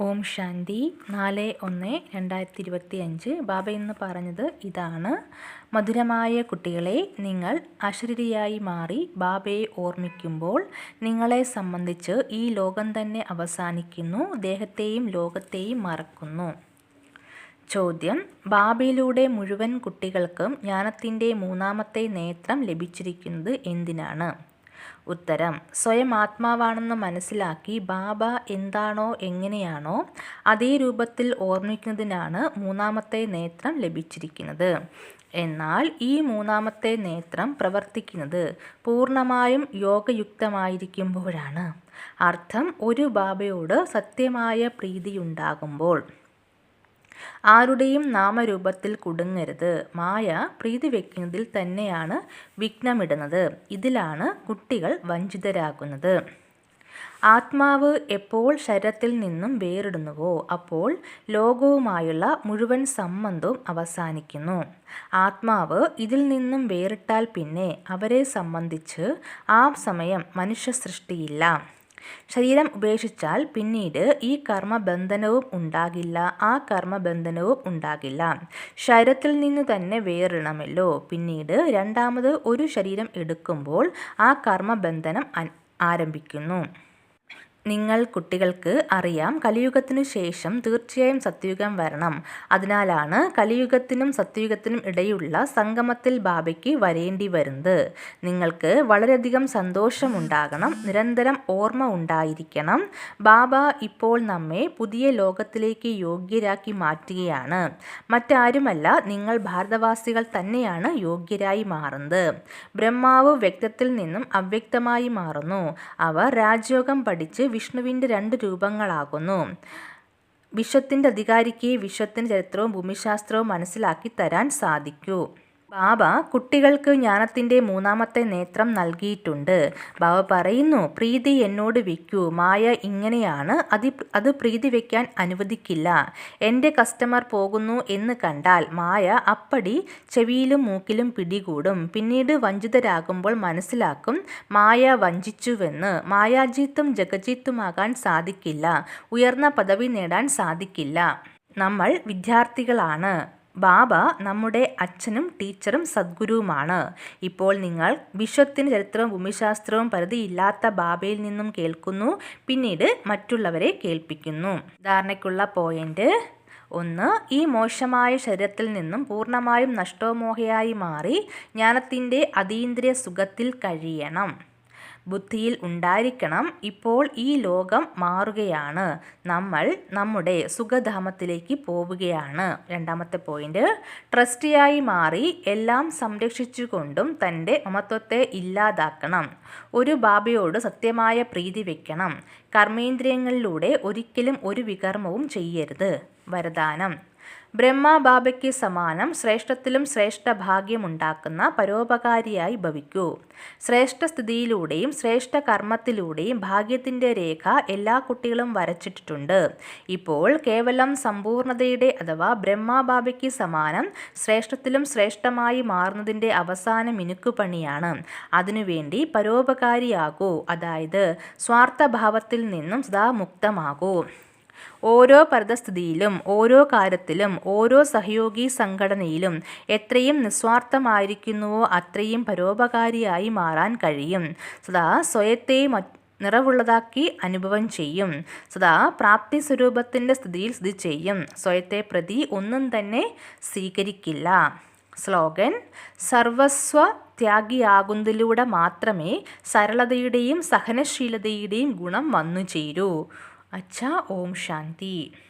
ഓം ശാന്തി 4/1/2025 ബാബ ഇന്ന് പറഞ്ഞത് ഇതാണ്. മധുരമായ കുട്ടികളെ, നിങ്ങൾ അശരീരിയായി മാറി ബാബയെ ഓർമ്മിക്കുമ്പോൾ നിങ്ങളെ സംബന്ധിച്ച് ഈ ലോകം തന്നെ അവസാനിക്കുന്നു, ദേഹത്തെയും ലോകത്തെയും മറക്കുന്നു. ചോദ്യം: ബാബയിലൂടെ മുഴുവൻ കുട്ടികൾക്കും ജ്ഞാനത്തിൻ്റെ മൂന്നാമത്തെ നേത്രം ലഭിച്ചിരിക്കുന്നത് എന്തിനാണ്? ഉത്തരം: സ്വയം ആത്മാവാണെന്ന് മനസ്സിലാക്കി ബാബ എന്താണോ എങ്ങനെയാണോ അതേ രൂപത്തിൽ ഓർമ്മിക്കുന്നതിനാണ് മൂന്നാമത്തെ നേത്രം ലഭിച്ചിരിക്കുന്നത്. എന്നാൽ ഈ മൂന്നാമത്തെ നേത്രം പ്രവർത്തിക്കുന്നത് പൂർണ്ണമായും യോഗയുക്തമായിരിക്കുമ്പോഴാണ്. അർത്ഥം: ഒരു ബാബയോട് സത്യമായ പ്രീതിയുണ്ടാകുമ്പോൾ. ആരുടെയും നാമരൂപത്തിൽ കുടുങ്ങരുത്. മായ പ്രീതി വയ്ക്കുന്നതിൽ തന്നെയാണ് വിഘ്നമിടുന്നത്. ഇതിലാണ് കുട്ടികൾ വഞ്ചിതരാകുന്നത്. ആത്മാവ് എപ്പോൾ ശരീരത്തിൽ നിന്നും വേറിടുന്നുവോ അപ്പോൾ ലോകവുമായുള്ള മുഴുവൻ സംബന്ധവും അവസാനിക്കുന്നു. ആത്മാവ് ഇതിൽ നിന്നും വേറിട്ടാൽ പിന്നെ അവരെ സംബന്ധിച്ച് ആ സമയം മനുഷ്യ സൃഷ്ടിയില്ല. ശരീരം ഉപേക്ഷിച്ചാൽ പിന്നീട് ഈ കർമ്മബന്ധനവും ഉണ്ടാകില്ല, ആ കർമ്മബന്ധനവും ഉണ്ടാകില്ല. ശരീരത്തിൽ നിന്ന് തന്നെ വേറിടണമല്ലോ. പിന്നീട് രണ്ടാമത് ഒരു ശരീരം എടുക്കുമ്പോൾ ആ കർമ്മബന്ധനം ആരംഭിക്കുന്നു. നിങ്ങൾ കുട്ടികൾക്ക് അറിയാം, കലിയുഗത്തിനു ശേഷം തീർച്ചയായും സത്യയുഗം വരണം. അതിനാലാണ് കലിയുഗത്തിനും സത്യയുഗത്തിനും ഇടയിലുള്ള സംഗമത്തിൽ ബാബയ്ക്ക് വരേണ്ടി വരുന്നത്. നിങ്ങൾക്ക് വളരെയധികം സന്തോഷമുണ്ടാകണം, നിരന്തരം ഓർമ്മ ഉണ്ടായിരിക്കണം. ബാബ ഇപ്പോൾ നമ്മെ പുതിയ ലോകത്തിലേക്ക് യോഗ്യരാക്കി മാറ്റുകയാണ്. മറ്റാരുമല്ല, നിങ്ങൾ ഭാരതവാസികൾ തന്നെയാണ് യോഗ്യരായി മാറുന്നത്. ബ്രഹ്മാവ് വ്യക്തത്തിൽ നിന്നും അവ്യക്തമായി മാറുന്നു. അവർ രാജയോഗം പഠിച്ച് വിഷ്ണുവിൻ്റെ 2 രൂപങ്ങളാകുന്നു. വിശ്വത്തിൻ്റെ അധികാരിക്ക് വിശ്വത്തിൻ്റെ ചരിത്രവും ഭൂമിശാസ്ത്രവും മനസ്സിലാക്കി തരാൻ സാധിക്കൂ. ബാബ കുട്ടികൾക്ക് ജ്ഞാനത്തിൻ്റെ മൂന്നാമത്തെ നേത്രം നൽകിയിട്ടുണ്ട്. ബാബ പറയുന്നു, പ്രീതി എന്നോട് വയ്ക്കൂ. മായ ഇങ്ങനെയാണ്, അത് പ്രീതി വയ്ക്കാൻ അനുവദിക്കില്ല. എൻ്റെ കസ്റ്റമർ പോകുന്നു എന്ന് കണ്ടാൽ മായ അപ്പടി ചെവിയിലും മൂക്കിലും പിടികൂടും. പിന്നീട് വഞ്ചിതരാകുമ്പോൾ മനസ്സിലാക്കും മായ വഞ്ചിച്ചുവെന്ന്. മായാജീത്തും ജഗജീത്തുമാകാൻ സാധിക്കില്ല, ഉയർന്ന പദവി നേടാൻ സാധിക്കില്ല. നമ്മൾ വിദ്യാർത്ഥികളാണ്. ബാബ നമ്മുടെ അച്ഛനും ടീച്ചറും സദ്ഗുരുവുമാണ്. ഇപ്പോൾ നിങ്ങൾ വിശ്വത്തിൻ്റെ ചരിത്രവും ഭൂമിശാസ്ത്രവും പരിധിയില്ലാത്ത ബാബയിൽ നിന്നും കേൾക്കുന്നു, പിന്നീട് മറ്റുള്ളവരെ കേൾപ്പിക്കുന്നു. ധാരണയ്ക്കുള്ള പോയിന്റ് 1. ഈ മോശമായ ശരീരത്തിൽ നിന്നും പൂർണ്ണമായും നഷ്ടോമോഹയായി മാറി ജ്ഞാനത്തിൻ്റെ അതീന്ദ്രിയ സുഖത്തിൽ കഴിയണം. ബുദ്ധിയിൽ ഉണ്ടായിരിക്കണം, ഇപ്പോൾ ഈ ലോകം മാറുകയാണ്, നമ്മൾ നമ്മുടെ സുഖധാമത്തിലേക്ക് പോവുകയാണ്. രണ്ടാമത്തെ പോയിന്റ്: ട്രസ്റ്റിയായി മാറി എല്ലാം സംരക്ഷിച്ചുകൊണ്ടും തൻ്റെ മമത്വത്തെ ഇല്ലാതാക്കണം. ഒരു ബാബയോട് സത്യമായ പ്രീതി വയ്ക്കണം. കർമ്മേന്ദ്രിയങ്ങളിലൂടെ ഒരിക്കലും ഒരു വികർമ്മവും ചെയ്യരുത്. വരദാനം: ബ്രഹ്മ ബാബയ്ക്ക് സമാനം ശ്രേഷ്ഠത്തിലും ശ്രേഷ്ഠ ഭാഗ്യമുണ്ടാക്കുന്ന പരോപകാരിയായി ഭവിക്കൂ. ശ്രേഷ്ഠ സ്ഥിതിയിലൂടെയും ശ്രേഷ്ഠ കർമ്മത്തിലൂടെയും ഭാഗ്യത്തിൻ്റെ രേഖ എല്ലാ കുട്ടികളും വരച്ചിട്ടിട്ടുണ്ട്. ഇപ്പോൾ കേവലം സമ്പൂർണതയുടെ അഥവാ ബ്രഹ്മ ബാബയ്ക്ക് സമാനം ശ്രേഷ്ഠത്തിലും ശ്രേഷ്ഠമായി മാറുന്നതിൻ്റെ അവസാന മിനുക്കുപണിയാണ്. അതിനുവേണ്ടി പരോപകാരിയാകൂ, അതായത് സ്വാർത്ഥഭാവത്തിൽ നിന്നും സദാ മുക്തമാകൂ. ഓരോ പരിതസ്ഥിതിയിലും ഓരോ കാര്യത്തിലും ഓരോ സഹയോഗി സംഘടനയിലും എത്രയും നിസ്വാർത്ഥമായിരിക്കുന്നുവോ അത്രയും പരോപകാരിയായി മാറാൻ കഴിയും. സദാ സ്വയത്തെ നിറവുള്ളതാക്കി അനുഭവം ചെയ്യും. സദാ പ്രാപ്തി സ്വരൂപത്തിൻ്റെ സ്ഥിതിയിൽ സ്ഥിതി ചെയ്യും. സ്വയത്തെ പ്രതി ഒന്നും തന്നെ സ്വീകരിക്കില്ല. സ്ലോഗൻ: സർവസ്വ ത്യാഗിയാകുന്നതിലൂടെ മാത്രമേ സരളതയുടെയും സഹനശീലതയുടെയും ഗുണം വന്നു ചേരൂ. അച്ഛാ, ഓം ശാന്തി.